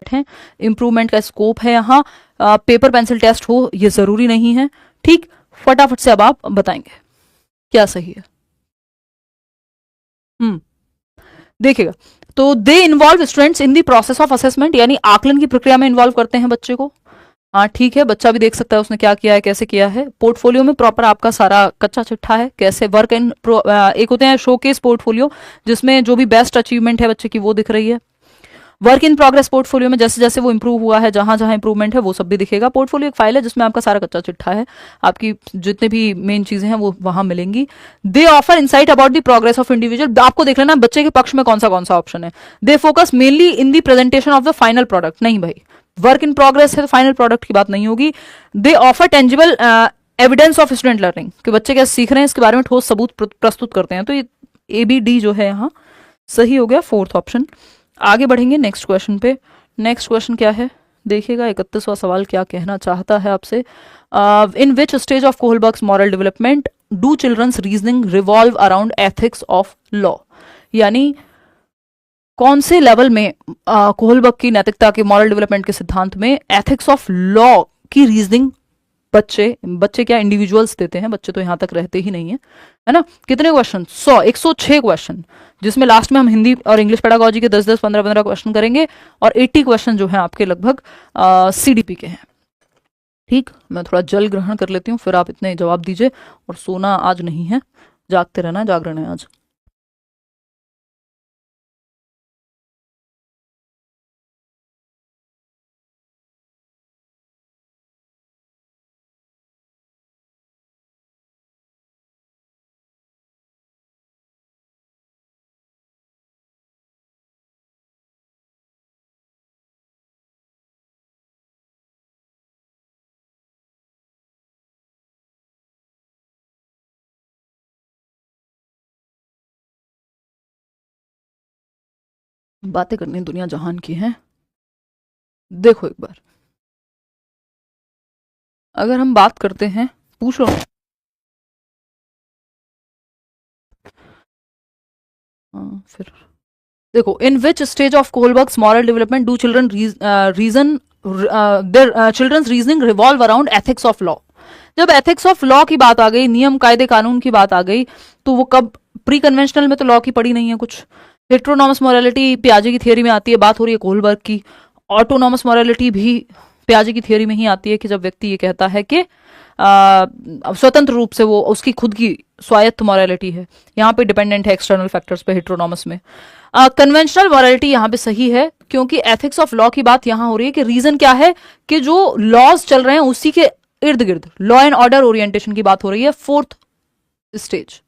हैं, इंप्रूवमेंट का स्कोप है यहाँ, पेपर पेंसिल टेस्ट हो ये जरूरी नहीं है। ठीक, फटाफट से अब आप बताएंगे क्या सही है। देखिएगा, तो they involve students in the process of assessment, यानी आकलन की प्रक्रिया में इन्वॉल्व करते हैं बच्चे को। हाँ ठीक है, बच्चा भी देख सकता है उसने क्या किया है, कैसे किया है। पोर्टफोलियो में प्रॉपर आपका सारा कच्चा चिट्ठा है, कैसे वर्क इन एक होते हैं शोकेस पोर्टफोलियो, जिसमें जो भी बेस्ट अचीवमेंट है बच्चे की वो दिख रही है। वर्क इन प्रोग्रेस पोर्टफोलियो में जैसे जैसे वो इंप्रूव हुआ है, जहां जहां इंप्रूवमेंट है वो सब भी दिखेगा। पोर्टफोलियो एक फाइल है जिसमें आपका सारा कच्चा चिट्ठा है, आपकी जितने भी मेन चीजें हैं वो वहां मिलेंगी। दे offer insight about the progress of individual, आपको देख लेना बच्चे के पक्ष में कौन सा ऑप्शन है। They focus mainly in the presentation of the final product, नहीं भाई, वर्क इन प्रोग्रेस है तो फाइनल प्रोडक्ट की बात नहीं होगी। दे offer tangible evidence of student learning, कि बच्चे कैसे सीख रहे हैं इसके बारे में ठोस सबूत प्रस्तुत करते हैं। तो ये ABD जो है यहाँ सही हो गया, फोर्थ ऑप्शन। आगे बढ़ेंगे नेक्स्ट क्वेश्चन पे। नेक्स्ट क्वेश्चन क्या है देखिएगा, 31वां सवाल क्या कहना चाहता है आपसे। In which stage of Kohlberg's moral development do children's reasoning revolve around ethics of law, यानी कौन से लेवल में कोहलबर्ग की नैतिकता के मॉरल डेवलपमेंट के सिद्धांत में एथिक्स ऑफ लॉ की रीजनिंग बच्चे क्या इंडिविजुअल्स देते हैं, बच्चे तो यहां तक रहते ही नहीं है ना। कितने क्वेश्चन, 106 क्वेश्चन, जिसमें लास्ट में हम हिंदी और इंग्लिश पेडागोजी के 10-10, 15-15 क्वेश्चन करेंगे, और 80 क्वेश्चन जो है आपके लगभग CDP के हैं। ठीक, मैं थोड़ा जल ग्रहण कर लेती हूँ, फिर आप इतने जवाब दीजिए। और सोना आज नहीं है, जागते रहना है, जागरण है आज। बातें करनी दुनिया जहान की है। देखो एक बार, अगर हम बात करते हैं, पूछ लो। फिर देखो, in which stage of Kohlberg's moral development do children reason their children's reasoning revolve around ethics of law. जब एथिक्स ऑफ लॉ की बात आ गई, नियम कायदे कानून की बात आ गई, तो वो कब, प्री कन्वेंशनल में तो लॉ की पड़ी नहीं है कुछ। हेट्रोनॉमस मॉरलिटी पियाजे की थियोरी में आती है, बात हो रही है कोहलबर्ग की। ऑटोनॉमस मॉरलिटी भी पियाजे की थियोरी में ही आती है, कि जब व्यक्ति ये कहता है कि स्वतंत्र रूप से वो उसकी खुद की स्वायत्त मॉरलिटी है, यहाँ पे डिपेंडेंट है एक्सटर्नल फैक्टर्स पे, हेट्रोनॉमस में। कन्वेंशनल मॉरलिटी यहाँ पे सही है, क्योंकि एथिक्स ऑफ लॉ की बात यहाँ हो रही है कि रीजन क्या है, कि जो लॉज चल रहे हैं उसी के इर्द गिर्द लॉ एंड ऑर्डर ओरिएंटेशन की बात हो रही है, फोर्थ स्टेज।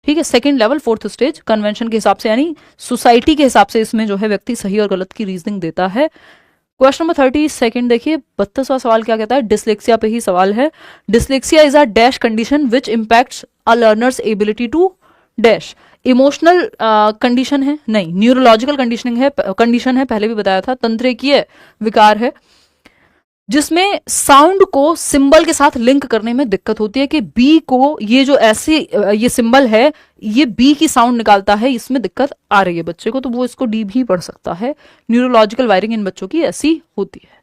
ठीक है, second level, fourth stage, convention के हिसाब से, यानी सोसाइटी के हिसाब से इसमें जो है व्यक्ति सही और गलत की रीजनिंग देता है। क्वेश्चन नंबर 32 देखिए, 32वां सवाल क्या कहता है, डिसलेक्सिया पे ही सवाल है। Dyslexia is a dash condition which impacts a learner's ability to dash. Emotional condition है नहीं, न्यूरोलॉजिकल कंडीशन है, पहले भी बताया था। तंत्रिकीय विकार है, जिसमें साउंड को सिंबल के साथ लिंक करने में दिक्कत होती है, कि बी को ये जो ऐसे ये सिंबल है, ये बी की साउंड निकालता है, इसमें दिक्कत आ रही है बच्चे को, तो वो इसको डी भी पढ़ सकता है। न्यूरोलॉजिकल वायरिंग इन बच्चों की ऐसी होती है।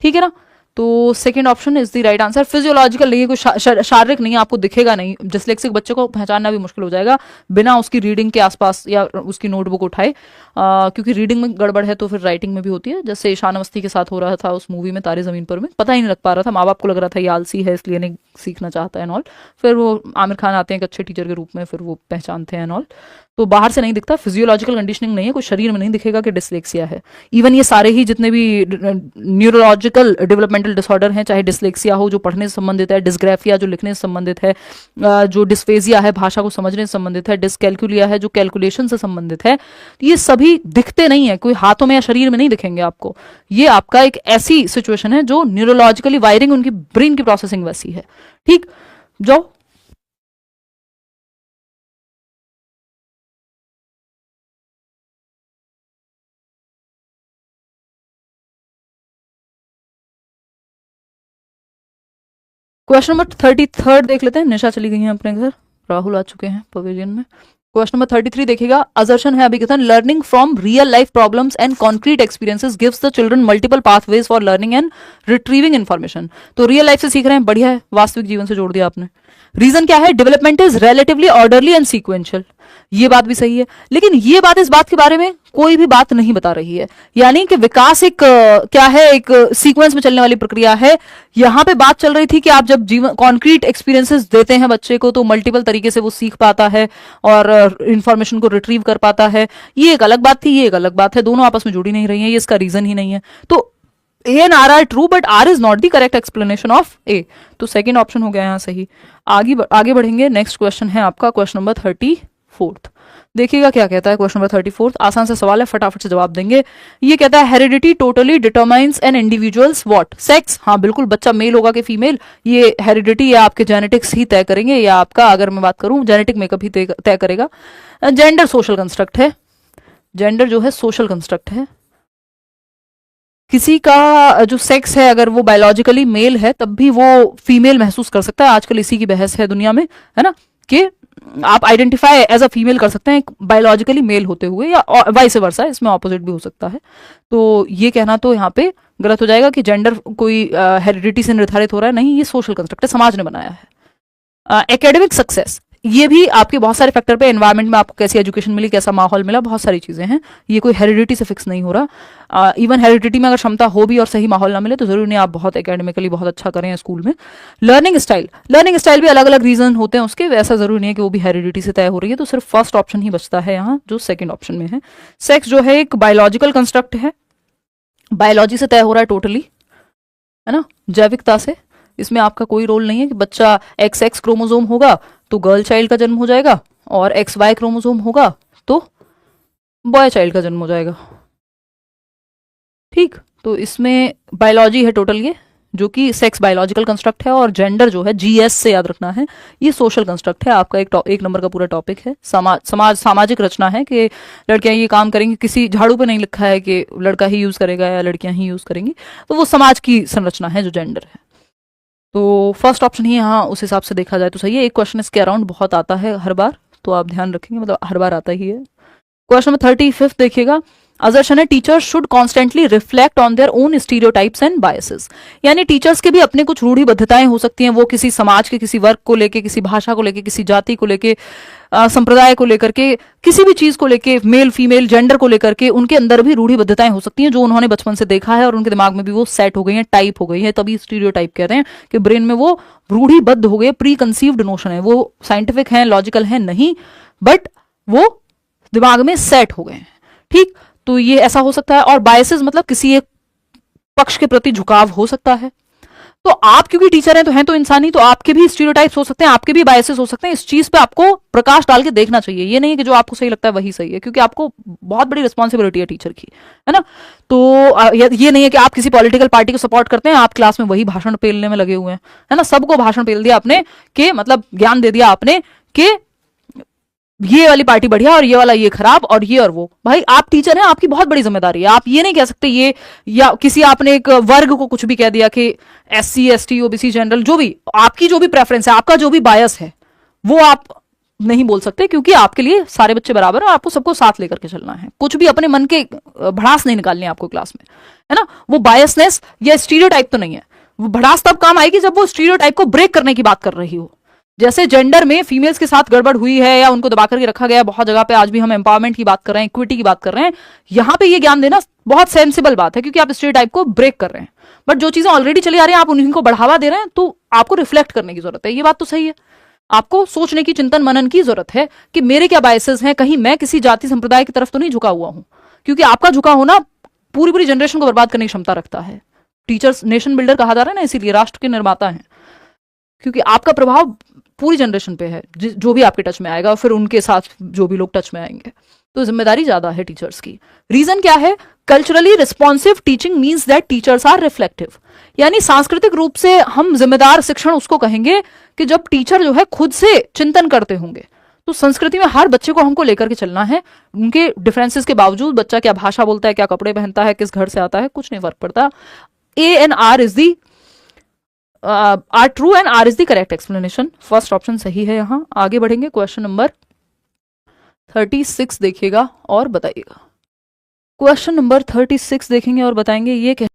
ठीक है ना, तो second option is the right answer. Physiological नहीं है, कोई शारीरिक नहीं है, आपको दिखेगा नहीं, डिसलेक्सिक बच्चे को पहचानना भी मुश्किल हो जाएगा बिना उसकी रीडिंग के आसपास या उसकी नोटबुक उठाए, क्योंकि रीडिंग में गड़बड़ है तो फिर राइटिंग में भी होती है। जैसे ईशान अवस्थी के साथ हो रहा था उस मूवी में तारे जमीन पर में, पता ही नहीं लग पा रहा था, माँ बाप को लग रहा था ये आलसी है इसलिए नहीं सीखना चाहता है एंड ऑल। फिर वो आमिर खान आते हैं एक अच्छे टीचर के रूप में, फिर वो पहचानते हैं एंड ऑल। तो बाहर से नहीं दिखता, फिजियोलॉजिकल कंडीशनिंग नहीं है, कोई शरीर में नहीं दिखेगा कि डिसलेक्सिया है। इवन ये सारे ही जितने भी न्यूरोलॉजिकल डेवलपमेंटल डिसऑर्डर हैं, चाहे डिसलेक्सिया हो जो पढ़ने से संबंधित है, डिस्ग्राफिया जो लिखने से संबंधित है, जो डिस्फेजिया है भाषा को समझने से संबंधित है, डिसकैलकुलिया है जो कैलकुलेशन से संबंधित है, ये सभी दिखते नहीं है, कोई हाथों में या शरीर में नहीं दिखेंगे आपको। ये आपका एक ऐसी सिचुएशन है जो न्यूरोलॉजिकली वायरिंग, उनकी ब्रेन की प्रोसेसिंग वैसी है। ठीक, जाओ। क्वेश्चन नंबर 33 देख लेते हैं। निशा चली गई है अपने घर, राहुल आ चुके हैं पवेलियन में। क्वेश्चन नंबर 33 देखिएगा, असर्शन है अभिकथन, learning from real life problems and concrete experiences gives the children multiple pathways for learning and retrieving information. तो रियल लाइफ से सीख रहे हैं, बढ़िया है, वास्तविक जीवन से जोड़ दिया आपने। रीजन क्या है, development is relatively orderly and sequential, ये बात भी सही है, लेकिन ये बात इस बात के बारे में कोई भी बात नहीं बता रही है, यानी कि विकास एक क्या है, एक सीक्वेंस में चलने वाली प्रक्रिया है। यहां पे बात चल रही थी कि आप जब जीवन कॉन्क्रीट एक्सपीरियंसेस देते हैं बच्चे को तो मल्टीपल तरीके से वो सीख पाता है और इंफॉर्मेशन को रिट्रीव कर पाता है। ये एक अलग बात थी, ये एक अलग बात है, दोनों आपस में जुड़ी नहीं रही है, ये इसका रीजन ही नहीं है। तो A and R are true but R is not the correct explanation of A, तो सेकेंड ऑप्शन हो गया यहां सही। आगे बढ़ेंगे, नेक्स्ट क्वेश्चन है आपका क्वेश्चन नंबर 34। देखिएगा क्या कहता है क्वेश्चन नंबर 34, आसान सा सवाल है, फटाफट से जवाब देंगे। ये कहता है heredity totally determines an individual's what sex. हाँ बिल्कुल, बच्चा मेल होगा कि फीमेल, ये हेरिडिटी या आपके जेनेटिक्स ही तय करेंगे, या आपका अगर मैं बात करूं जेनेटिक मेकअप ही तय करेगा। जेंडर सोशल कंस्ट्रक्ट है, जेंडर जो है सोशल कंस्ट्रक्ट है। किसी का जो सेक्स है अगर वो बायोलॉजिकली मेल है तब भी वो फीमेल महसूस कर सकता है। आजकल इसी की बहस है दुनिया में, है ना, कि आप आइडेंटिफाई एज अ फीमेल कर सकते हैं बायोलॉजिकली मेल होते हुए, या वाइस वर्सा, इसमें ऑपोजिट भी हो सकता है। तो ये कहना तो यहाँ पे गलत हो जाएगा कि जेंडर कोई हेरिडिटी से निर्धारित हो रहा है, नहीं, ये सोशल कंस्ट्रक्ट है, समाज ने बनाया है। एकेडमिक सक्सेस, ये भी आपके बहुत सारे फैक्टर पे, एनवायरनमेंट में आपको कैसी एजुकेशन मिली, कैसा माहौल मिला, बहुत सारी चीजें हैं, ये कोई हेरिडिटी से फिक्स नहीं हो रहा। इवन हेरिडिटी में अगर क्षमता हो भी और सही माहौल ना मिले तो जरूरी नहीं आप बहुत एकेडमिकली बहुत अच्छा करें स्कूल में। लर्निंग स्टाइल भी अलग अलग रीजन होते हैं उसके, वैसा जरूरी नहीं है कि वो भी हेरिडिटी से तय हो रही है, तो सिर्फ फर्स्ट ऑप्शन ही बचता है यहाँ जो सेकेंड ऑप्शन में है। सेक्स जो है एक बायोलॉजिकल कंस्ट्रक्ट है, बायोलॉजी से तय हो रहा है टोटली, है ना, जैविकता से, इसमें आपका कोई रोल नहीं है कि बच्चा XX क्रोमोसोम होगा तो गर्ल चाइल्ड का जन्म हो जाएगा, और XY क्रोमोसोम होगा तो बॉय चाइल्ड का जन्म हो जाएगा। ठीक, तो इसमें बायोलॉजी है टोटल, ये जो कि सेक्स बायोलॉजिकल कंस्ट्रक्ट है, और जेंडर जो है GS से याद रखना है, ये सोशल कंस्ट्रक्ट है। आपका एक नंबर का पूरा टॉपिक है, सामाजिक रचना है कि लड़कियां ये काम करेंगी, किसी झाड़ू पे नहीं लिखा है कि लड़का ही यूज करेगा या लड़कियां ही यूज करेंगी, तो वो समाज की संरचना है जो जेंडर है। तो फर्स्ट ऑप्शन ही यहाँ उस हिसाब से देखा जाए तो सही है। एक क्वेश्चन इसके अराउंड बहुत आता है हर बार, तो आप ध्यान रखेंगे, मतलब हर बार आता ही है। क्वेश्चन नंबर 35 देखिएगा, असर्शन है teachers should constantly reflect on their own stereotypes and biases, यानी टीचर्स के भी अपने कुछ रूढ़िबद्धताएं हो सकती हैं, वो किसी समाज के किसी वर्ग को लेके, किसी भाषा को लेके, किसी जाति को लेके, संप्रदाय को लेकर के, किसी भी चीज को लेके, मेल फीमेल जेंडर को लेकर के उनके अंदर भी रूढ़िबद्धताएं हो सकती हैं जो उन्होंने बचपन से देखा है और उनके दिमाग में भी वो सेट हो गई हैं, टाइप हो गई है, तभी स्टीरियोटाइप कहते हैं कि ब्रेन में वो रूढ़िबद्ध हो गए, प्री कंसीव्ड नोशन है, वो साइंटिफिक है, लॉजिकल है नहीं, बट वो दिमाग में सेट हो गए हैं। ठीक, तो ये ऐसा हो सकता है। और बायसेस मतलब किसी एक पक्ष के प्रति झुकाव हो सकता है। तो आप क्योंकि टीचर हैं तो हैं तो इंसान ही, तो आपके भी स्टीरियोटाइप्स हो सकते हैं, आपके भी बायसेस हो सकते हैं। इस चीज पे आपको प्रकाश डाल के देखना चाहिए, ये नहीं कि जो आपको सही लगता है वही सही है, क्योंकि आपको बहुत बड़ी रिस्पॉन्सिबिलिटी है टीचर की, है ना। तो ये नहीं है कि आप किसी पॉलिटिकल पार्टी को सपोर्ट करते हैं, आप क्लास में वही भाषण पेलने में लगे हुए हैं, है ना, सबको भाषण पेल दिया आपने, के मतलब ज्ञान दे दिया आपने कि ये वाली पार्टी बढ़िया और ये वाला ये खराब और ये और वो। भाई आप टीचर हैं, आपकी बहुत बड़ी जिम्मेदारी है, आप ये नहीं कह सकते ये, या किसी आपने एक वर्ग को कुछ भी कह दिया कि SC ST OBC जनरल, जो भी आपकी जो भी प्रेफरेंस है, आपका जो भी बायस है वो आप नहीं बोल सकते, क्योंकि आपके लिए सारे बच्चे बराबर है और आपको सबको साथ लेकर के चलना है। कुछ भी अपने मन के भड़ास नहीं निकालनी है आपको क्लास में, है ना। वो बायसनेस या स्टीरियोटाइप तो नहीं है, वो भड़ास तब काम आएगी जब वो स्टीरियोटाइप को ब्रेक करने की बात कर रही हो। जैसे जेंडर में फीमेल्स के साथ गड़बड़ हुई है या उनको दबा करके रखा गया बहुत जगह पे, आज भी हम एम्पावरमेंट की बात कर रहे हैं, इक्विटी की बात कर रहे हैं, यहां पे ये ज्ञान देना बहुत सेंसिबल बात है, क्योंकि आप स्टीरियोटाइप को ब्रेक कर रहे हैं। बट जो चीजें ऑलरेडी चली आ रही हैं आप उन्हीं को बढ़ावा दे रहे हैं, तो आपको रिफ्लेक्ट करने की जरूरत है, ये बात तो सही है। आपको सोचने की, चिंतन मनन की जरूरत है कि मेरे क्या बायसेस हैं, कहीं मैं किसी जाति संप्रदाय की तरफ तो नहीं झुका हुआ हूं, क्योंकि आपका झुका होना पूरी पूरी जनरेशन को बर्बाद करने की क्षमता रखता है। टीचर्स नेशन बिल्डर कहा जा रहा है ना, इसीलिए राष्ट्र के निर्माता हैं, क्योंकि आपका प्रभाव पूरी जनरेशन पे है, जो भी आपके टच में आएगा, फिर उनके साथ जो भी लोग टच में आएंगे, तो जिम्मेदारी ज्यादा है टीचर्स की। रीजन क्या है, culturally responsive teaching means that teachers are reflective, यानी सांस्कृतिक रूप से हम जिम्मेदार शिक्षण उसको कहेंगे कि जब टीचर जो है खुद से चिंतन करते होंगे। तो संस्कृति में हर बच्चे को हमको लेकर के चलना है, उनके डिफरेंसेस के बावजूद, बच्चा क्या भाषा बोलता है, क्या कपड़े पहनता है, किस घर से आता है, कुछ नहीं फर्क पड़ता। A and R is the are true and R is the correct explanation। First option सही है। यहां आगे बढ़ेंगे, क्वेश्चन नंबर 36 देखिएगा और बताइएगा। क्वेश्चन नंबर 36 देखेंगे और बताएंगे ये